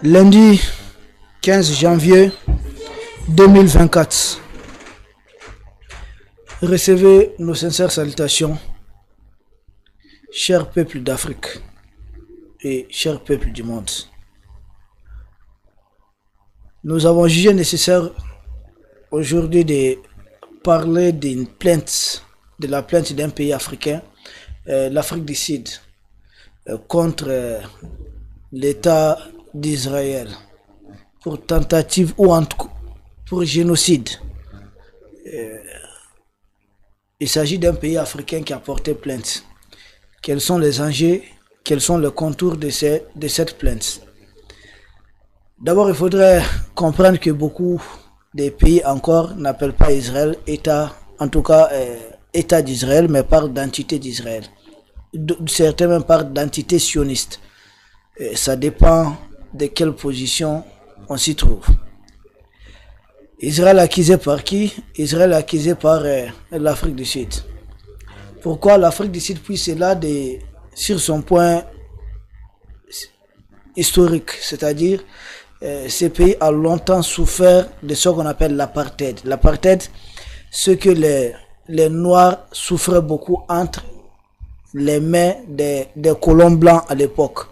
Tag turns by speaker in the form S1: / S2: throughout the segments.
S1: Lundi 15 janvier 2024. Recevez nos sincères salutations, chers peuples d'Afrique et chers peuples du monde. Nous avons jugé nécessaire aujourd'hui de parler d'une plainte, de la plainte d'un pays africain, l'Afrique du Sud, contre l'État d'Israël pour tentative ou pour génocide. Il s'agit d'un pays africain qui a porté plainte. Quels sont les enjeux, quels sont les contours de cette plainte? D'abord, il faudrait comprendre que beaucoup de pays encore n'appellent pas Israël État, en tout cas État d'Israël, mais parlent d'entité d'Israël. Certains même parlent d'entité sioniste. Ça dépend de quelle position on s'y trouve. Israël accusé par qui? Israël accusé par l'Afrique du Sud. Pourquoi l'Afrique du Sud? Puis c'est là sur son point historique, c'est-à-dire ce pays a longtemps souffert de ce qu'on appelle l'apartheid. L'apartheid, ce que les Noirs souffraient beaucoup entre les mains des colons blancs à l'époque,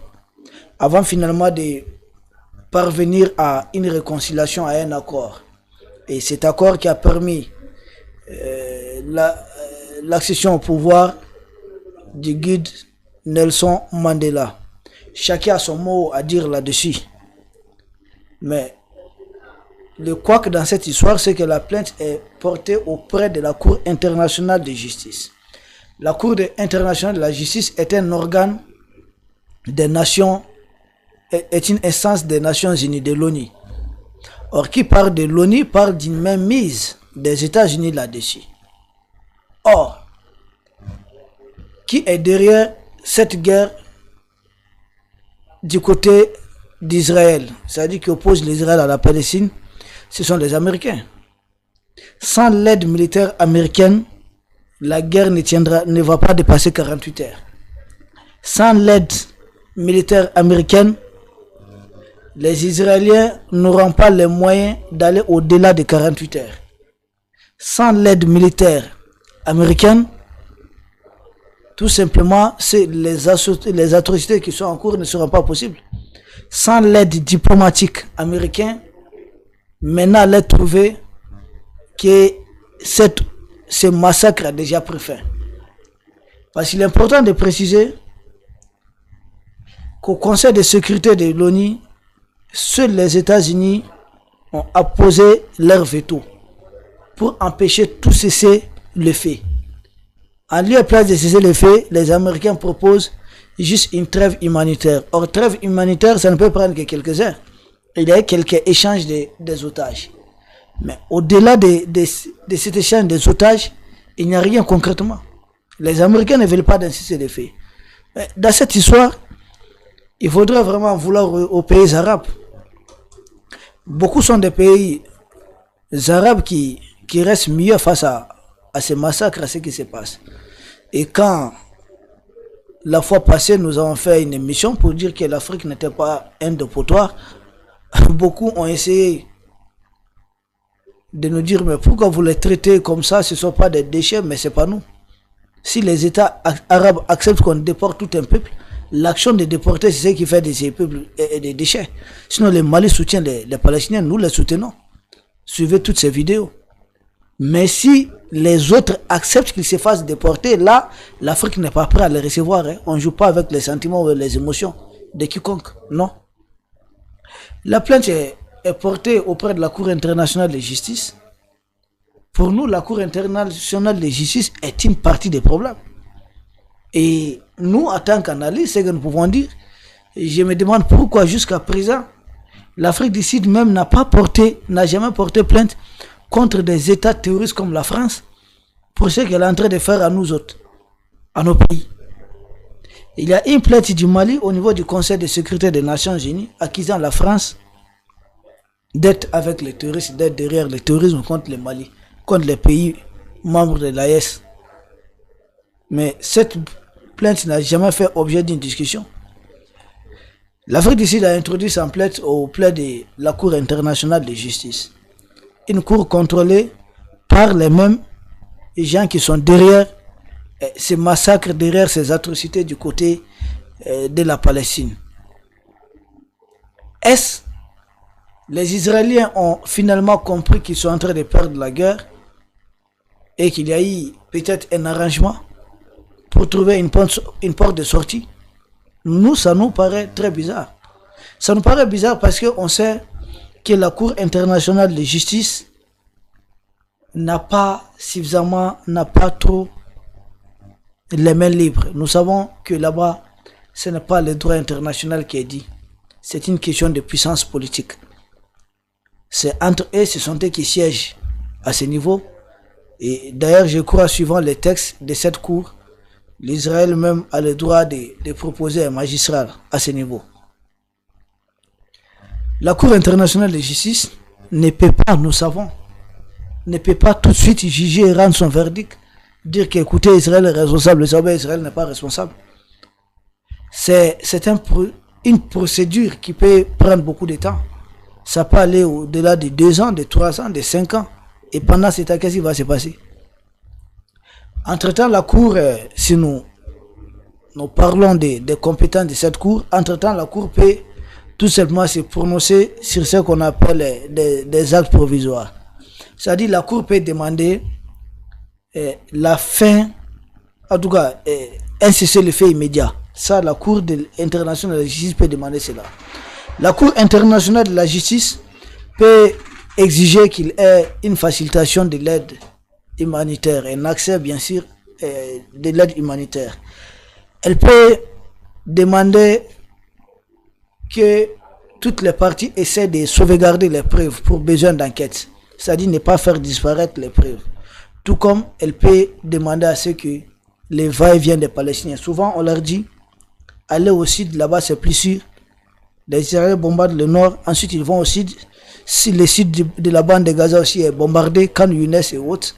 S1: avant finalement de parvenir à une réconciliation, à un accord. Et cet accord qui a permis l'accession au pouvoir du guide Nelson Mandela. Chacun a son mot à dire là-dessus. Mais le couac dans cette histoire, c'est que la plainte est portée auprès de la Cour internationale de justice. La Cour internationale de la justice est un organe des nations, est une instance des Nations Unies, de l'ONU. Or, qui parle de l'ONU parle d'une mainmise des États-Unis là-dessus. Or, qui est derrière cette guerre du côté d'Israël, c'est-à-dire qui oppose l'Israël à la Palestine? Ce sont les Américains. Sans l'aide militaire américaine, la guerre ne va pas dépasser 48 heures. Sans l'aide militaire américaine, les Israéliens n'auront pas les moyens d'aller au-delà de 48 heures. Sans l'aide militaire américaine, tout simplement, les atrocités qui sont en cours ne seront pas possibles. Sans l'aide diplomatique américaine, maintenant l'aide trouvée que ce massacre a déjà pris fin. Parce qu'il est important de préciser qu'au Conseil de sécurité de l'ONU, seuls les États-Unis ont apposé leur veto pour empêcher tout cesser le fait. En lieu et place de cesser le fait, les Américains proposent juste une trêve humanitaire. Or, trêve humanitaire, ça ne peut prendre que quelques heures. Il y a quelques échanges des otages. Mais au-delà de cet échange des otages, il n'y a rien concrètement. Les Américains ne veulent pas d'insister les faits. Dans cette histoire, il faudrait vraiment vouloir aux pays arabes. Beaucoup sont des pays arabes qui restent mieux face à ces massacres, à ce qui se passe. Et quand la fois passée, nous avons fait une émission pour dire que l'Afrique n'était pas un dépotoir, beaucoup ont essayé de nous dire, mais pourquoi vous les traitez comme ça? Ce ne sont pas des déchets, mais ce n'est pas nous. Si les États arabes acceptent qu'on déporte tout un peuple, l'action de déporter, c'est ce qui fait de ces peuples des déchets. Sinon, le Mali soutient les Palestiniens, nous les soutenons. Suivez toutes ces vidéos. Mais si les autres acceptent qu'ils se fassent déporter, là, l'Afrique n'est pas prête à les recevoir. On ne joue pas avec les sentiments ou les émotions de quiconque. Non. La plainte est portée auprès de la Cour internationale de justice. Pour nous, la Cour internationale de justice est une partie des problèmes. Et nous, en tant qu'analystes, ce que nous pouvons dire, je me demande pourquoi jusqu'à présent, l'Afrique du Sud même n'a jamais porté plainte contre des États terroristes comme la France pour ce qu'elle est en train de faire à nous autres, à nos pays. Il y a une plainte du Mali au niveau du Conseil de sécurité des Nations Unies accusant la France d'être avec les terroristes, d'être derrière le terrorisme contre le Mali, contre les pays membres de l'AES. Mais cette plainte n'a jamais fait objet d'une discussion. L'Afrique du Sud a introduit son plaide au plaid de la Cour internationale de justice. Une cour contrôlée par les mêmes gens qui sont derrière ces massacres, derrière ces atrocités du côté de la Palestine. Est-ce les Israéliens ont finalement compris qu'ils sont en train de perdre la guerre et qu'il y a eu peut-être un arrangement pour trouver une porte de sortie? Nous, ça nous paraît très bizarre. Ça nous paraît bizarre parce qu'on sait que la Cour internationale de justice n'a pas trop les mains libres. Nous savons que là-bas, ce n'est pas le droit international qui est dit. C'est une question de puissance politique. C'est entre eux, ce sont eux qui siègent à ce niveau. Et d'ailleurs, je crois, suivant les textes de cette cour, l'Israël même a le droit de proposer un magistrat à ce niveau. La Cour internationale de justice ne peut pas, nous savons, ne peut pas tout de suite juger et rendre son verdict, dire qu'écoutez, Israël est responsable, Israël n'est pas responsable. C'est une procédure qui peut prendre beaucoup de temps. Ça peut aller au-delà de 2 ans, de 3 ans, de 5 ans. Et pendant ce temps, qu'est-ce qui va se passer? Entre-temps, la Cour, si nous parlons des compétences de cette Cour, entre-temps, la Cour peut tout simplement se prononcer sur ce qu'on appelle des actes provisoires. C'est-à-dire, la Cour peut demander la fin, en tout cas, un cessez-le-feu immédiat. Ça, la Cour internationale de la justice peut demander cela. La Cour internationale de la justice peut exiger qu'il y ait une facilitation de l'aide humanitaire, un accès bien sûr de l'aide humanitaire. Elle peut demander que toutes les parties essaient de sauvegarder les preuves pour besoin d'enquête, c'est-à-dire ne pas faire disparaître les preuves. Tout comme elle peut demander à ceux que les va-et-vient des Palestiniens. Souvent on leur dit, allez au sud, là-bas c'est plus sûr. Les Israéliens bombardent le nord, ensuite ils vont au sud. Si le sud de la bande de Gaza aussi est bombardé, Khan Younes et autres,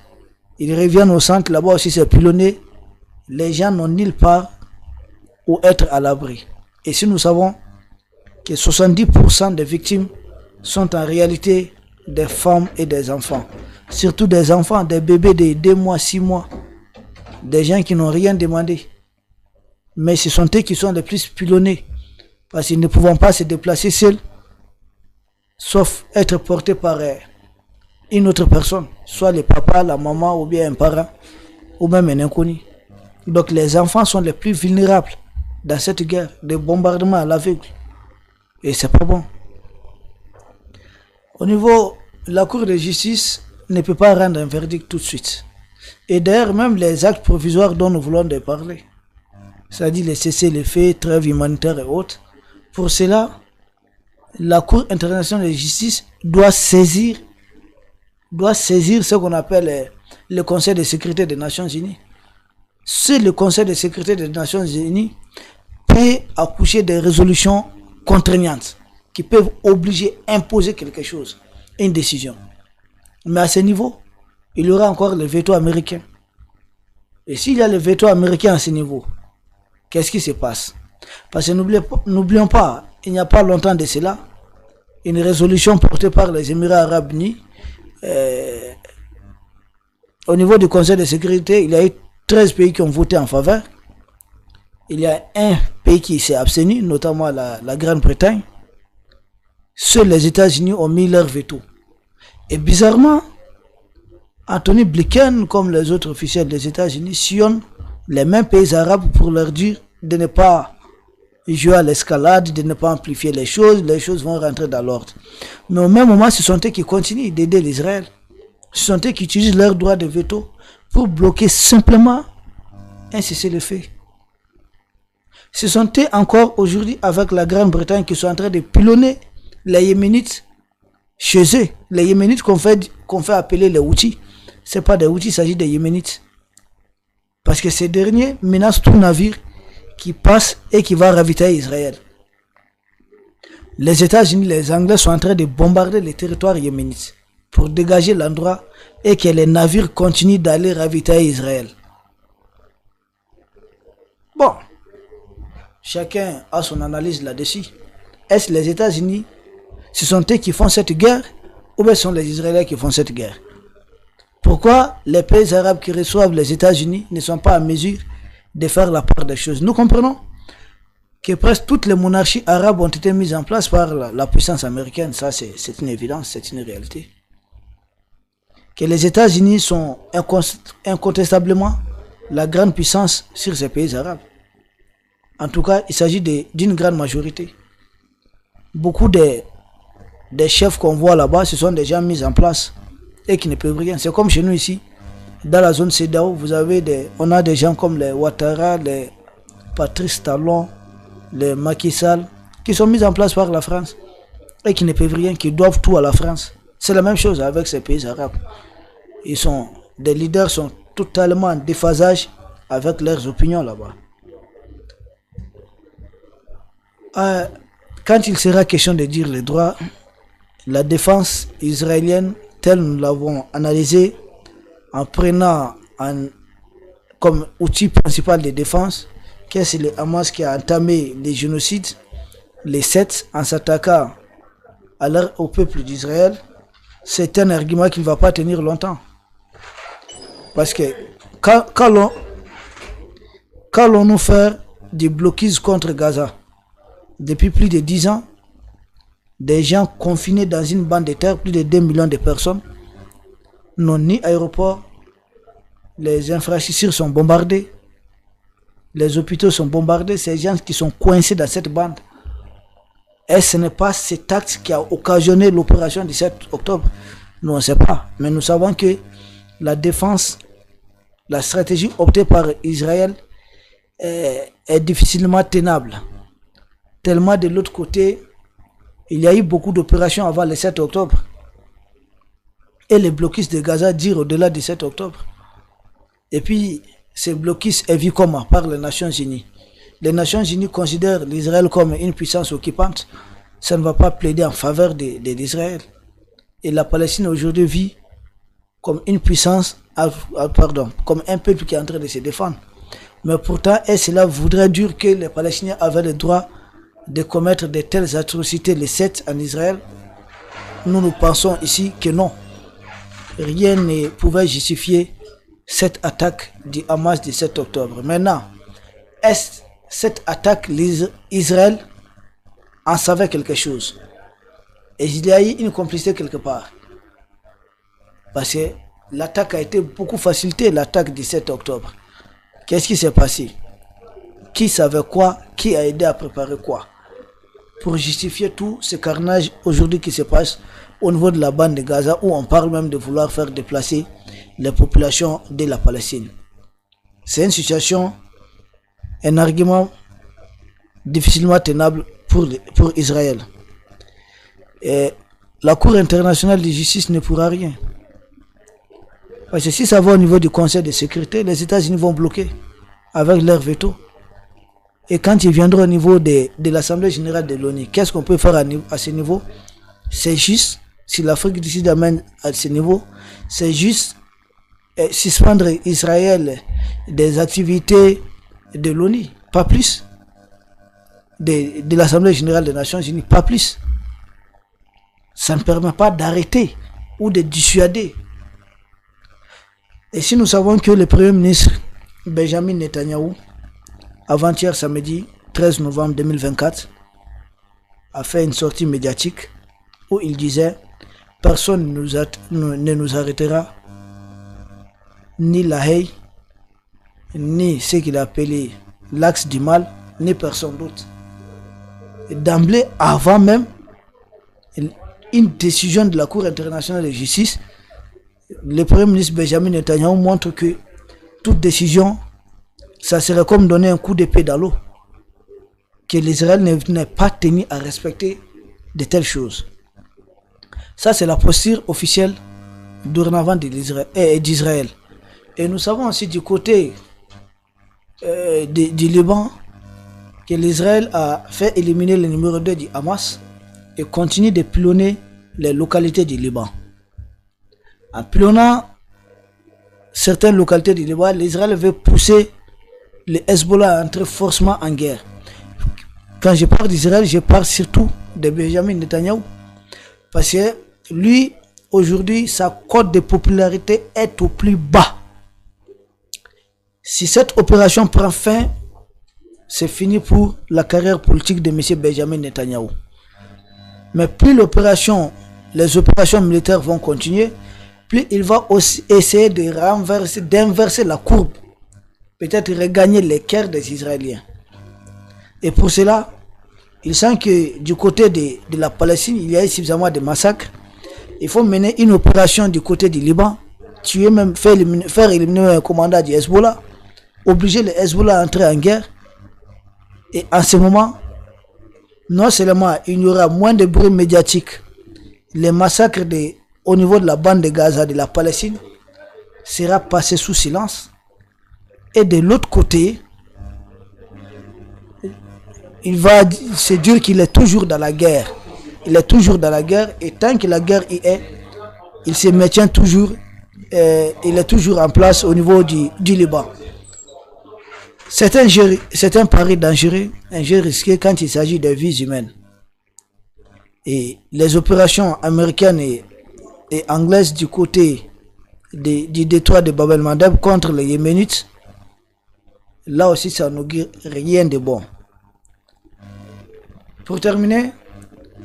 S1: ils reviennent au centre, là-bas aussi c'est pilonné. Les gens n'ont nulle part où être à l'abri. Et si nous savons que 70% des victimes sont en réalité des femmes et des enfants, surtout des enfants, des bébés de 2 mois, 6 mois, des gens qui n'ont rien demandé. Mais ce sont eux qui sont les plus pilonnés, parce qu'ils ne pouvant pas se déplacer seuls, sauf être portés par une autre personne, soit le papa, la maman, ou bien un parent, ou même un inconnu. Donc les enfants sont les plus vulnérables dans cette guerre de bombardement à l'aveugle. Et c'est pas bon. Au niveau, la Cour de justice ne peut pas rendre un verdict tout de suite. Et d'ailleurs, même les actes provisoires dont nous voulons de parler, c'est-à-dire les cessez-le-feu, trêve humanitaire et autres, pour cela, la Cour internationale de justice doit saisir ce qu'on appelle le Conseil de sécurité des Nations Unies. Si le Conseil de sécurité des Nations Unies peut accoucher des résolutions contraignantes qui peuvent obliger, imposer quelque chose, une décision. Mais à ce niveau, il y aura encore le veto américain. Et s'il y a le veto américain à ce niveau, qu'est-ce qui se passe? Parce que n'oublions pas, il n'y a pas longtemps de cela, une résolution portée par les Émirats Arabes Unis, au niveau du Conseil de sécurité, il y a eu 13 pays qui ont voté en faveur. Il y a un pays qui s'est abstenu, notamment la Grande-Bretagne. Seuls les États-Unis ont mis leur veto. Et bizarrement, Anthony Blinken, comme les autres officiels des États-Unis, sillonnent les mêmes pays arabes pour leur dire de ne pas jouer à l'escalade, de ne pas amplifier les choses vont rentrer dans l'ordre. Mais au même moment, ce sont eux qui continuent d'aider l'Israël. Ce sont eux qui utilisent leur droit de veto pour bloquer simplement un cessez-le-feu. Ce sont eux encore aujourd'hui avec la Grande-Bretagne qui sont en train de pilonner les Yéménites chez eux. Les Yéménites qu'on fait appeler les Houthis. Ce n'est pas des Houthis, il s'agit des Yéménites. Parce que ces derniers menacent tout navire qui passe et qui va ravitailler Israël. Les États-Unis, les Anglais sont en train de bombarder les territoires yéménites pour dégager l'endroit et que les navires continuent d'aller ravitailler Israël. Bon, chacun a son analyse là-dessus. est-ce les États-Unis, ce sont eux qui font cette guerre ou bien ce sont les Israéliens qui font cette guerre? Pourquoi les pays arabes qui reçoivent les États-Unis ne sont pas en mesure de faire la part des choses? Nous comprenons que presque toutes les monarchies arabes ont été mises en place par la puissance américaine. Ça, c'est une évidence, c'est une réalité. Que les États-Unis sont incontestablement la grande puissance sur ces pays arabes. En tout cas, il s'agit d'une grande majorité. Beaucoup des chefs qu'on voit là-bas, ce sont des gens mis en place et qui ne peuvent rien. C'est comme chez nous ici, dans la zone CEDEAO, on a des gens comme les Ouattara, les Patrice Talon, les Macky Sall, qui sont mis en place par la France et qui ne peuvent rien, qui doivent tout à la France. C'est la même chose avec ces pays arabes. Des leaders sont totalement en déphasage avec leurs opinions là-bas. Quand il sera question de dire les droits, la défense israélienne, telle nous l'avons analysée, en prenant comme outil principal de défense, que c'est le Hamas qui a entamé les génocides, les 7, en s'attaquant au peuple d'Israël, c'est un argument qui ne va pas tenir longtemps. Parce que quand l'on nous fait des blocus contre Gaza, depuis plus de 10 ans, des gens confinés dans une bande de terre, plus de 2 millions de personnes, n'ont ni aéroport, les infrastructures sont bombardées, les hôpitaux sont bombardés, ces gens qui sont coincés dans cette bande. Et ce n'est pas cet acte qui a occasionné l'opération du 7 octobre. Nous, on ne sait pas. Mais nous savons que la défense, la stratégie optée par Israël est difficilement tenable. Tellement de l'autre côté, il y a eu beaucoup d'opérations avant le 7 octobre. Et les blocus de Gaza durent au-delà du 7 octobre. Et puis, ces blocus est vu comment? Par les Nations Unies. Les Nations Unies considèrent l'Israël comme une puissance occupante. Ça ne va pas plaider en faveur d'Israël. Et la Palestine aujourd'hui vit comme une puissance, comme un peuple qui est en train de se défendre. Mais pourtant, et cela voudrait dire que les Palestiniens avaient le droit de commettre de telles atrocités, les 7 en Israël. Nous pensons ici que non. Rien ne pouvait justifier cette attaque du Hamas du 7 octobre. Maintenant, est-ce cette attaque, Israël en savait quelque chose? Et il y a eu une complicité quelque part. Parce que l'attaque a été beaucoup facilitée, l'attaque du 7 octobre. Qu'est-ce qui s'est passé? Qui savait quoi? Qui a aidé à préparer quoi? Pour justifier tout ce carnage aujourd'hui qui se passe au niveau de la bande de Gaza, où on parle même de vouloir faire déplacer les populations de la Palestine. C'est une situation, un argument difficilement tenable pour Israël. Et la Cour internationale de justice ne pourra rien. Parce que si ça va au niveau du Conseil de sécurité, les États-Unis vont bloquer avec leur veto. Et quand ils viendront au niveau de l'Assemblée générale de l'ONU, qu'est-ce qu'on peut faire à ce niveau? C'est juste, si l'Afrique du Sud amène à ce niveau, c'est juste suspendre Israël des activités de l'ONU, pas plus. De l'Assemblée générale des Nations Unies, pas plus. Ça ne permet pas d'arrêter ou de dissuader. Et si nous savons que le Premier ministre Benjamin Netanyahou, avant-hier samedi 13 novembre 2024, a fait une sortie médiatique où il disait « Personne ne nous arrêtera, ni la haie, ni ce qu'il a appelé l'axe du mal, ni personne d'autre. » D'emblée, avant même une décision de la Cour internationale de justice, le Premier ministre Benjamin Netanyahou montre que toute décision, ça serait comme donner un coup d'épée dans l'eau. Que l'Israël n'est pas tenu à respecter de telles choses. Ça, c'est la posture officielle dorénavant d'Israël. Et nous savons aussi du côté du Liban que l'Israël a fait éliminer le numéro 2 du Hamas et continue de pilonner les localités du Liban. En pilonnant certaines localités du Liban, l'Israël veut pousser le Hezbollah à entrer forcément en guerre. Quand je parle d'Israël, je parle surtout de Benjamin Netanyahu. Parce que lui, aujourd'hui, sa cote de popularité est au plus bas. Si cette opération prend fin, c'est fini pour la carrière politique de M. Benjamin Netanyahu. Mais plus les opérations militaires vont continuer, plus il va aussi essayer d'inverser la courbe. Peut-être regagner les cœurs des Israéliens. Et pour cela, il sent que du côté de la Palestine, il y a suffisamment de massacres. Il faut mener une opération du côté du Liban, tuer même, faire éliminer un commandant du Hezbollah, obliger le Hezbollah à entrer en guerre. Et en ce moment, non seulement il y aura moins de bruit médiatique, les massacres au niveau de la bande de Gaza de la Palestine sera passé sous silence. Et de l'autre côté, il va se dire qu'il est toujours dans la guerre. Il est toujours dans la guerre et tant que la guerre y est, il se maintient toujours, il est toujours en place au niveau du Liban. C'est un pari dangereux, un jeu risqué quand il s'agit de vies humaines. Et les opérations américaines et anglaises du côté du détroit de Bab el-Mandeb contre les Yéménites, là aussi ça n'augure rien de bon. Pour terminer,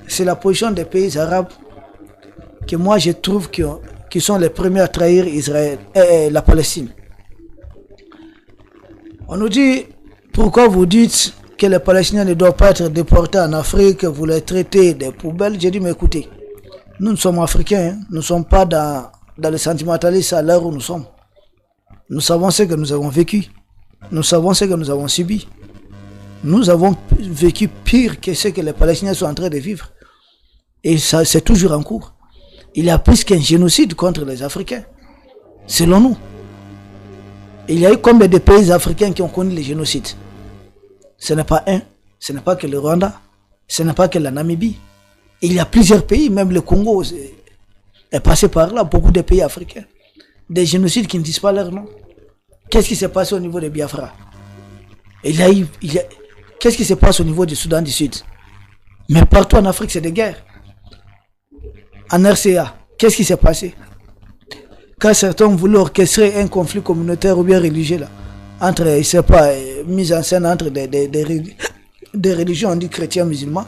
S1: c'est la position des pays arabes que moi je trouve qui sont les premiers à trahir Israël et la Palestine. On nous dit, pourquoi vous dites que les Palestiniens ne doivent pas être déportés en Afrique, vous les traitez des poubelles? J'ai dit, mais écoutez, nous sommes africains, hein, nous ne sommes pas dans le sentimentalisme à l'heure où nous sommes. Nous savons ce que nous avons vécu, nous savons ce que nous avons subi. Nous avons vécu pire que ce que les Palestiniens sont en train de vivre. Et ça, c'est toujours en cours. Il y a plus qu'un génocide contre les Africains, selon nous. Il y a eu combien de pays africains qui ont connu les génocides? Ce n'est pas un, ce n'est pas que le Rwanda, ce n'est pas que la Namibie. Il y a plusieurs pays, même le Congo est passé par là, beaucoup de pays africains. Des génocides qui ne disent pas leur nom. Qu'est-ce qui s'est passé au niveau de Biafra? Qu'est-ce qui se passe au niveau du Soudan du Sud? Mais partout en Afrique, c'est des guerres. En RCA, qu'est-ce qui s'est passé? Quand certains voulaient orchestrer un conflit communautaire ou bien religieux, là, entre, je ne sais pas, mise en scène entre des religions, on dit chrétiens, musulmans,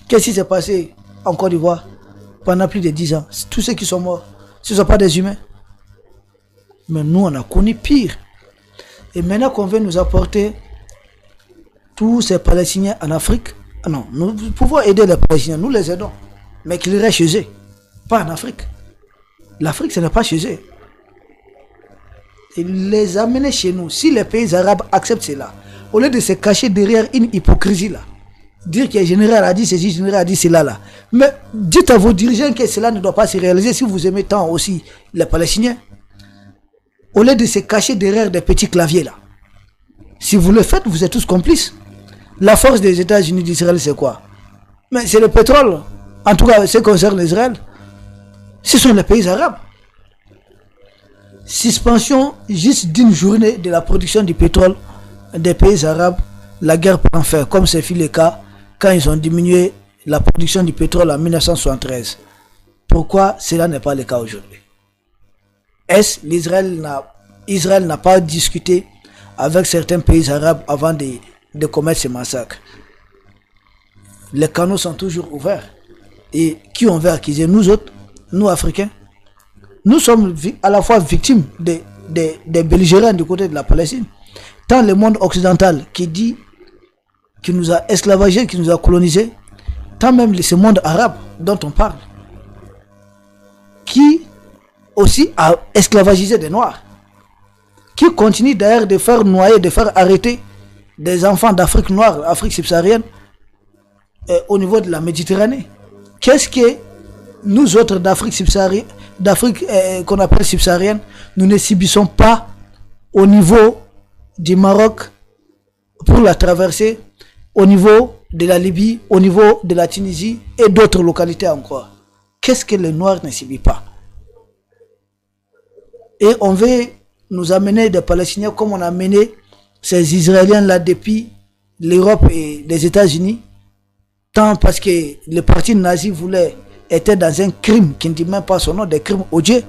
S1: qu'est-ce qui s'est passé en Côte d'Ivoire pendant plus de 10 ans? Tous ceux qui sont morts, ce ne sont pas des humains. Mais nous, on a connu pire. Et maintenant qu'on veut nous apporter tous ces Palestiniens en Afrique, non, nous pouvons aider les Palestiniens, nous les aidons, mais qu'ils restent chez eux, pas en Afrique. L'Afrique, ce n'est pas chez eux. Et les amener chez nous, si les pays arabes acceptent cela, au lieu de se cacher derrière une hypocrisie là, dire que le général a dit ceci, le général a dit cela là, mais dites à vos dirigeants que cela ne doit pas se réaliser si vous aimez tant aussi les Palestiniens. Au lieu de se cacher derrière des petits claviers là. Si vous le faites, vous êtes tous complices. La force des États-Unis d'Israël, c'est quoi? Mais c'est le pétrole. En tout cas, ce qui concerne Israël, ce sont les pays arabes. Suspension juste d'une journée de la production du pétrole des pays arabes, la guerre prend fin, comme c'est fait le cas quand ils ont diminué la production du pétrole en 1973. Pourquoi cela n'est pas le cas aujourd'hui? Est-ce qu'Israël n'a pas discuté avec certains pays arabes avant de commettre ces massacres? Les canaux sont toujours ouverts. Et qui ont accusé? Nous autres, nous Africains. Nous sommes à la fois victimes des belligérants du côté de la Palestine. Tant le monde occidental qui nous a esclavagés, qui nous a colonisés, tant même ce monde arabe dont on parle, qui aussi a esclavagisé des Noirs, qui continue d'ailleurs de faire noyer, de faire arrêter des enfants d'Afrique noire, Afrique subsaharienne, au niveau de la Méditerranée. Qu'est-ce que nous autres d'Afrique subsaharienne, qu'on appelle subsaharienne, nous ne subissons pas au niveau du Maroc pour la traversée, au niveau de la Libye, au niveau de la Tunisie et d'autres localités encore? Qu'est-ce que les Noirs ne subissent pas? Et on veut nous amener des Palestiniens comme on a amené ces Israéliens là depuis l'Europe et les États-Unis tant parce que le parti nazi était dans un crime qui ne dit même pas son nom, des crimes odieux.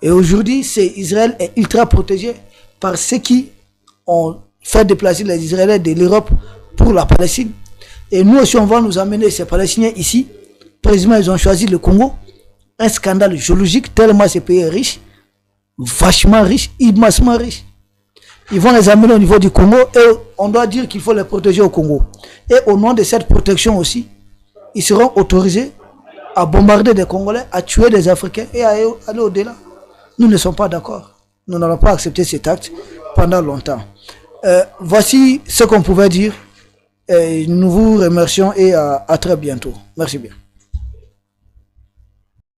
S1: Et aujourd'hui, Israël est ultra protégé par ceux qui ont fait déplacer les Israéliens de l'Europe pour la Palestine. Et nous aussi, on va nous amener ces Palestiniens ici. Précisément, ils ont choisi le Congo. Un scandale géologique, tellement ce pays est riche, vachement riche, immensément riche. Ils vont les amener au niveau du Congo et on doit dire qu'il faut les protéger au Congo. Et au nom de cette protection aussi, ils seront autorisés à bombarder des Congolais, à tuer des Africains et à aller au-delà. Nous ne sommes pas d'accord. Nous n'allons pas accepter cet acte pendant longtemps. Voici ce qu'on pouvait dire. Nous vous remercions et à très bientôt. Merci bien.